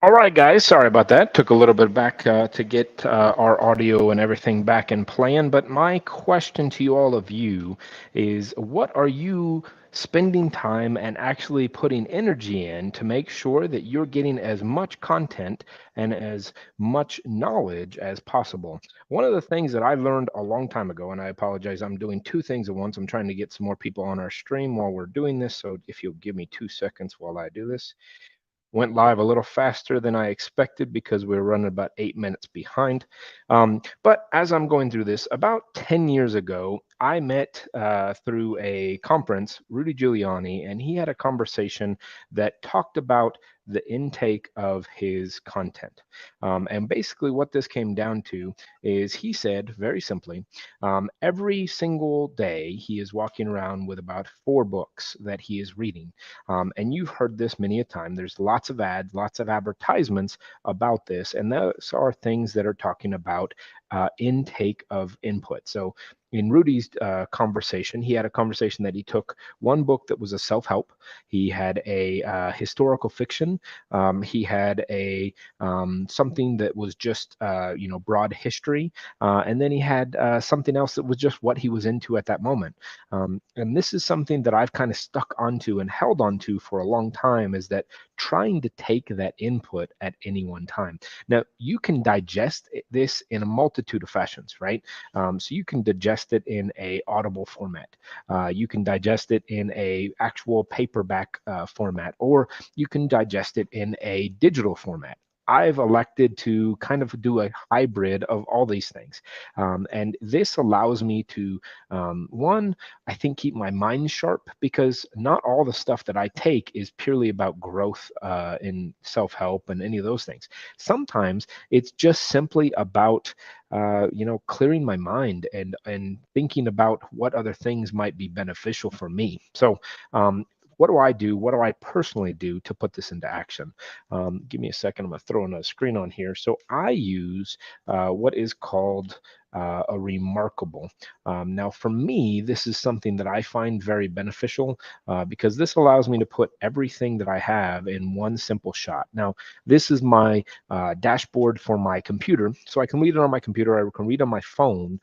All right, guys. Sorry about that. Took a little bit back to get our audio and everything back in plan. But my question to you, all of you, is what are you spending time and actually putting energy in to make sure that you're getting as much content and as much knowledge as possible? One of the things that I learned a long time ago, and I apologize, I'm doing two things at once. I'm trying to get some more people on our stream while we're doing this. So if you'll give me 2 seconds while I do this. Went live a little faster than I expected because we were running about 8 minutes behind. But as I'm going through this, about 10 years ago, I met through a conference Rudy Giuliani, and he had a conversation that talked about the intake of his content. And basically, what this came down to is he said very simply, every single day he is walking around with about 4 books that he is reading. And you've heard this many a time. There's lots of ads, lots of advertisements about this, and those are things that are talking about intake of input. So in Rudy's conversation, he had a conversation that he took one book that was a self-help. He had a historical fiction. He had a something that was just broad history, and then he had something else that was just what he was into at that moment. And this is something that I've kind of stuck onto and held onto for a long time, is that trying to take that input at any one time. Now, you can digest this in a multitude of fashions, right? So you can digest it in a Audible format. You can digest it in a actual paperback format, or you can digest it in a digital format. I've elected to kind of do a hybrid of all these things. And this allows me to, one, I think keep my mind sharp, because not all the stuff that I take is purely about growth in self-help and any of those things. Sometimes it's just simply about clearing my mind and thinking about what other things might be beneficial for me. So what do I do? What do I personally do to put this into action? Give me a second. I'm going to throw another screen on here. So I use what is called a remarkable. Now, for me, this is something that I find very beneficial because this allows me to put everything that I have in one simple shot. Now, this is my dashboard for my computer, so I can read it on my computer, I can read on my phone,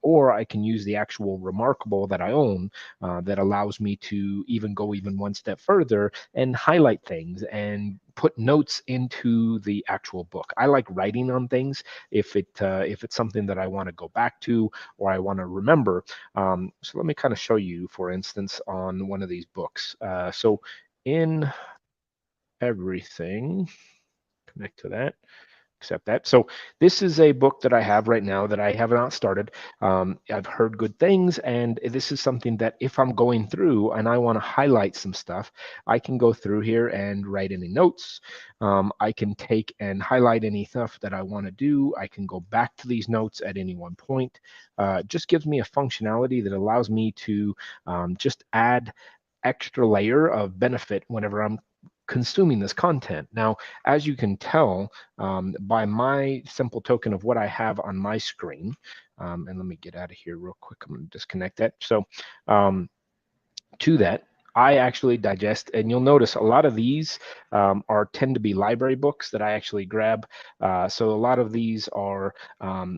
or I can use the actual Remarkable that I own that allows me to even go even one step further and highlight things and put notes into the actual book. I like writing on things if it's something that I want to go back to or I want to remember. So let me kind of show you, for instance, on one of these books. So in everything, connect to that, accept that. So this is a book that I have right now that I have not started. I've heard good things, and this is something that if I'm going through and I want to highlight some stuff, I can go through here and write any notes. I can take and highlight any stuff that I want to do. I can go back to these notes at any one point. It just gives me a functionality that allows me to just add extra layer of benefit whenever I'm consuming this content. Now, as you can tell by my simple token of what I have on my screen, and let me get out of here real quick. I'm going to disconnect that. So um, to that, I actually digest, and you'll notice a lot of these are tend to be library books that I actually grab. So a lot of these are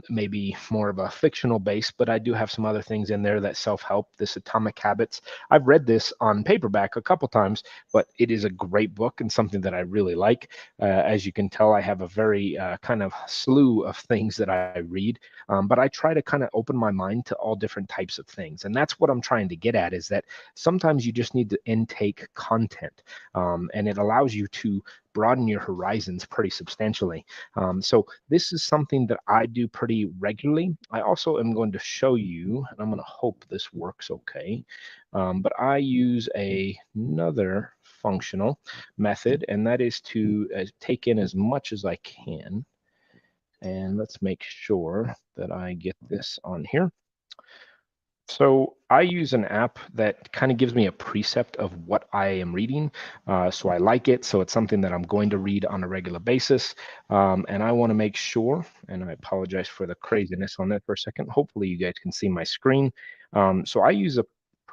maybe more of a fictional base, but I do have some other things in there that self-help. This Atomic Habits, I've read this on paperback a couple times, but it is a great book and something that I really like. As you can tell, I have a very kind of slew of things that I read, but I try to kind of open my mind to all different types of things, and that's what I'm trying to get at. Is that sometimes you just need to intake content, and it allows you to broaden your horizons pretty substantially. So this is something that I do pretty regularly. I also am going to show you, and I'm going to hope this works okay, but I use another functional method, and that is to take in as much as I can. And let's make sure that I get this on here. So I use an app that kind of gives me a precept of what I am reading. So I like it. So it's something that I'm going to read on a regular basis. And I want to make sure, and I apologize for the craziness on that for a second. Hopefully you guys can see my screen. So I use a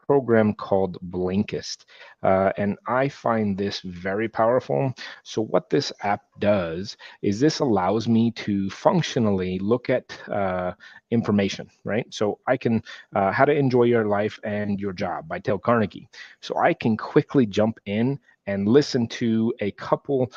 program called Blinkist. And I find this very powerful. So, what this app does is this allows me to functionally look at information, right? So, I can, How to Enjoy Your Life and Your Job by Dale Carnegie. So, I can quickly jump in and listen to a couple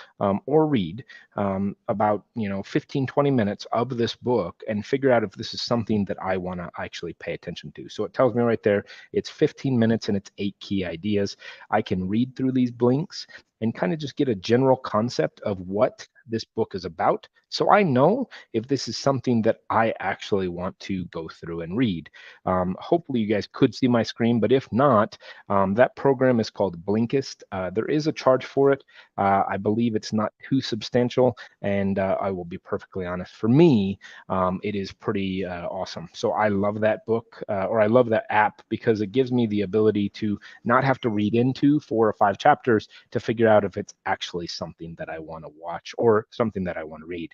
or read about 15, 20 minutes of this book and figure out if this is something that I want to actually pay attention to. So it tells me right there it's 15 minutes and it's 8 key ideas. I can read through these blinks and kind of just get a general concept of what this book is about, so I know if this is something that I actually want to go through and read. Hopefully you guys could see my screen, but if not, that program is called Blinkist. There is a charge for it. I believe it's not too substantial, and I will be perfectly honest. For me, it is pretty awesome. So I love that book, or I love that app, because it gives me the ability to not have to read into 4 or 5 chapters to figure out if it's actually something that I want to watch or something that I want to read.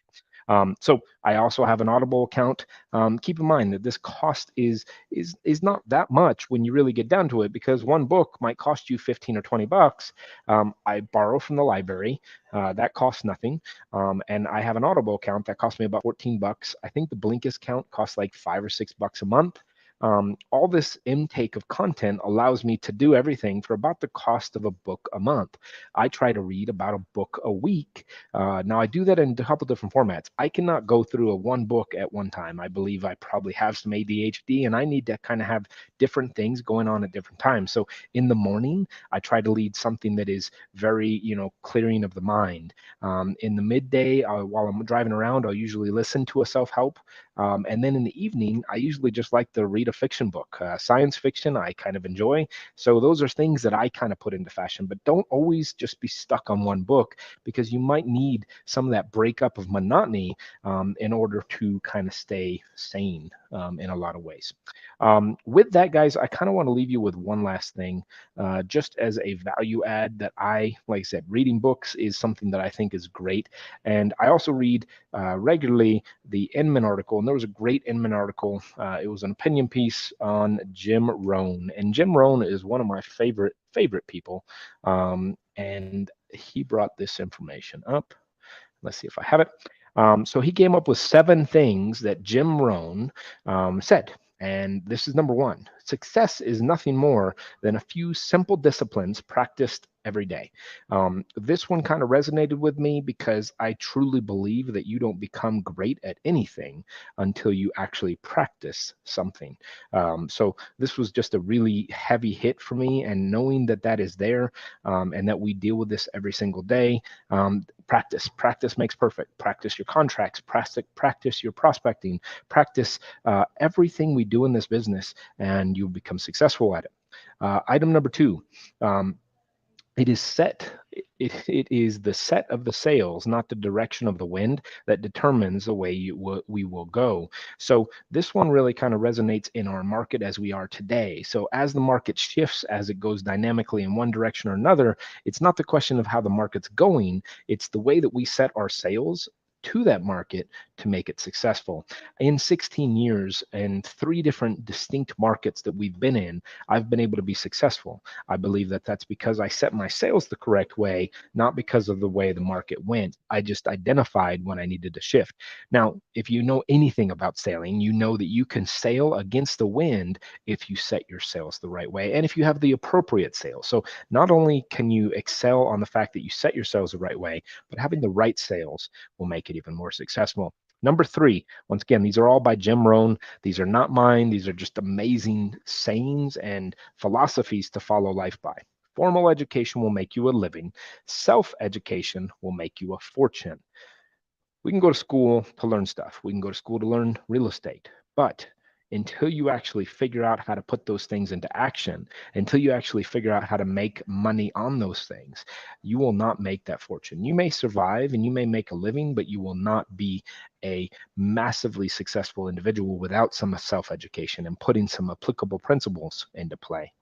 So I also have an Audible account. Keep in mind that this cost is not that much when you really get down to it, because one book might cost you 15 or 20 bucks. I borrow from the library. That costs nothing. And I have an Audible account that costs me about 14 bucks. I think the Blinkist account costs like $5 or $6 a month. All this intake of content allows me to do everything for about the cost of a book a month. I try to read about a book a week. Now, I do that in a couple different formats. I cannot go through a one book at one time. I believe I probably have some ADHD, and I need to kind of have different things going on at different times. So in the morning, I try to lead something that is very, clearing of the mind. In the midday, while I'm driving around, I'll usually listen to a self-help. And then in the evening, I usually just like to read a fiction book. Science fiction, I kind of enjoy. So those are things that I kind of put into fashion, but don't always just be stuck on one book, because you might need some of that breakup of monotony in order to kind of stay sane in a lot of ways. With that, guys, I kind of want to leave you with one last thing, just as a value add that like I said, reading books is something that I think is great. And I also read regularly the Inman article, and there was a great Inman article. It was an opinion piece on Jim Rohn, and Jim Rohn is one of my favorite people. And he brought this information up. Let's see if I have it. So he came up with 7 things that Jim Rohn said. And this is number 1. Success is nothing more than a few simple disciplines practiced every day. This one kind of resonated with me, because I truly believe that you don't become great at anything until you actually practice something. So this was just a really heavy hit for me. And knowing that that is there, and that we deal with this every single day, practice makes perfect. Practice your contracts, practice your prospecting, practice everything we do in this business, and you'll become successful at it. Item number 2, it is it is the set of the sails, not the direction of the wind, that determines the way we will go. So this one really kind of resonates in our market as we are today. So as the market shifts, as it goes dynamically in one direction or another, it's not the question of how the market's going, it's the way that we set our sails to that market to make it successful. In 16 years and 3 different distinct markets that we've been in, I've been able to be successful. I believe that that's because I set my sails the correct way, not because of the way the market went. I just identified when I needed to shift. Now, if you know anything about sailing, you know that you can sail against the wind if you set your sails the right way and if you have the appropriate sails. So not only can you excel on the fact that you set your sails the right way, but having the right sails will make it even more successful. Number 3, once again, these are all by Jim Rohn. These are not mine. These are just amazing sayings and philosophies to follow life by. Formal education will make you a living. Self-education will make you a fortune. We can go to school to learn stuff. We can go to school to learn real estate. But until you actually figure out how to put those things into action, until you actually figure out how to make money on those things, you will not make that fortune. You may survive and you may make a living, but you will not be a massively successful individual without some self-education and putting some applicable principles into play.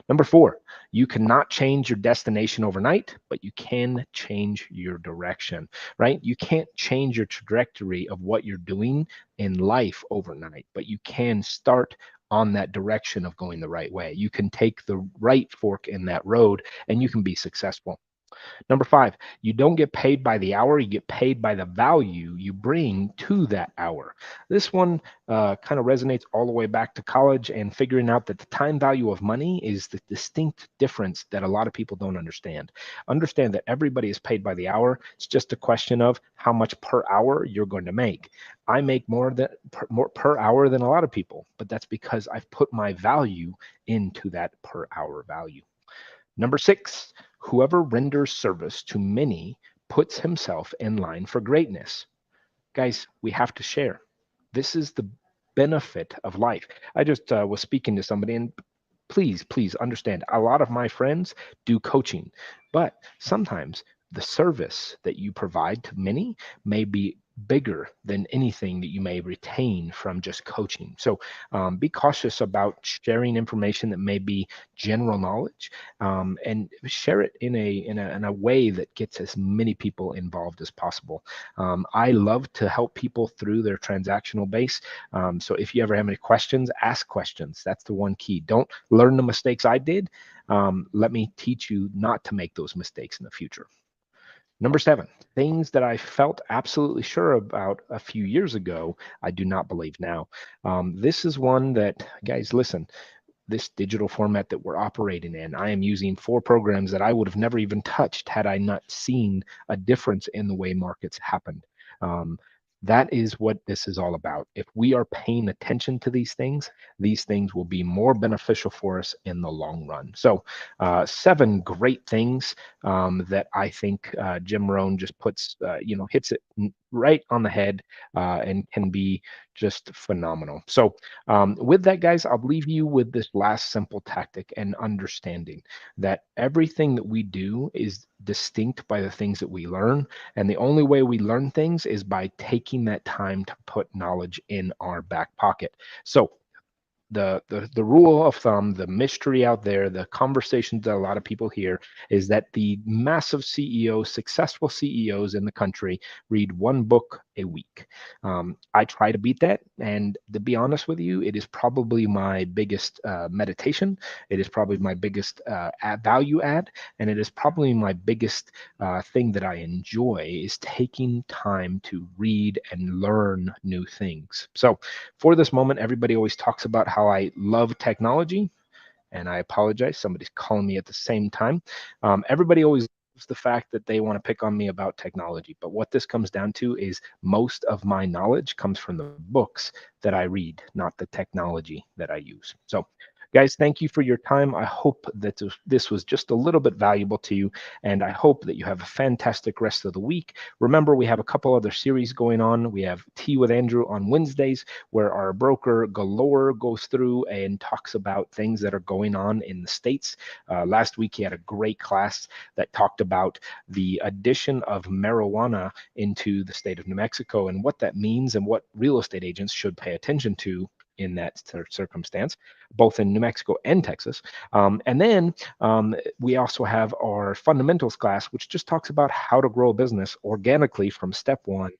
Number 4, you cannot change your destination overnight, but you can change your direction, right? You can't change your trajectory of what you're doing in life overnight, but you can start on that direction of going the right way. You can take the right fork in that road and you can be successful. Number five, you don't get paid by the hour, you get paid by the value you bring to that hour. This one kind of resonates all the way back to college and figuring out that the time value of money is the distinct difference that a lot of people don't understand. Understand that everybody is paid by the hour. It's just a question of how much per hour you're going to make. I make more per hour than a lot of people, but that's because I've put my value into that per hour value. Number six, whoever renders service to many puts himself in line for greatness. Guys, we have to share. This is the benefit of life. I just was speaking to somebody, and please understand, a lot of my friends do coaching, but sometimes the service that you provide to many may be bigger than anything that you may retain from just coaching. So be cautious about sharing information that may be general knowledge, and share it in a way that gets as many people involved as possible. I love to help people through their transactional base. So if you ever have any questions, ask questions. That's the one key. Don't learn the mistakes I did. Let me teach you not to make those mistakes in the future. Number seven, things that I felt absolutely sure about a few years ago, I do not believe now. This is one that, guys, listen, this digital format that we're operating in, I am using four programs that I would have never even touched had I not seen a difference in the way markets happened. Um, that is what this is all about. If we are paying attention to these things will be more beneficial for us in the long run. So, seven great things that I think Jim Rohn just puts, hits it right on the head, and can be just phenomenal. So, with that, guys, I'll leave you with this last simple tactic and understanding that everything that we do is distinct by the things that we learn. And the only way we learn things is by taking that time to put knowledge in our back pocket. So, the rule of thumb, the mystery out there, the conversations that a lot of people hear is that the massive CEOs, successful CEOs in the country, read one book a week. I try to beat that, and to be honest with you, it is probably my biggest meditation. It is probably my biggest value add, and it is probably my biggest thing that I enjoy is taking time to read and learn new things. So for this moment, everybody always talks about how I love technology, and I apologize. Somebody's calling me at the same time. Everybody always loves the fact that they want to pick on me about technology, but what this comes down to is most of my knowledge comes from the books that I read, not the technology that I use. So, guys, thank you for your time. I hope that this was just a little bit valuable to you, and I hope that you have a fantastic rest of the week. Remember, we have a couple other series going on. We have Tea with Andrew on Wednesdays, where our broker Galore goes through and talks about things that are going on in the States. Last week, he had a great class that talked about the addition of marijuana into the state of New Mexico and what that means and what real estate agents should pay attention to in that circumstance, both in New Mexico and Texas. And then we also have our fundamentals class, which just talks about how to grow a business organically from step one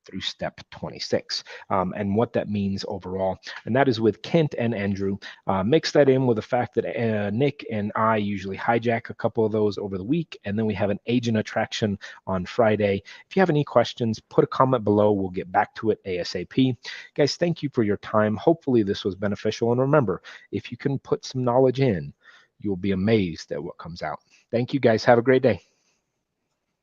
through step 26, and what that means overall. And that is with Kent and Andrew. Mix that in with the fact that Nick and I usually hijack a couple of those over the week, and then we have an agent attraction on Friday. If you have any questions, put a comment below. We'll get back to it ASAP. Guys, thank you for your time. Hopefully this was beneficial. And remember, if you can put some knowledge in, you'll be amazed at what comes out. Thank you, guys. Have a great day.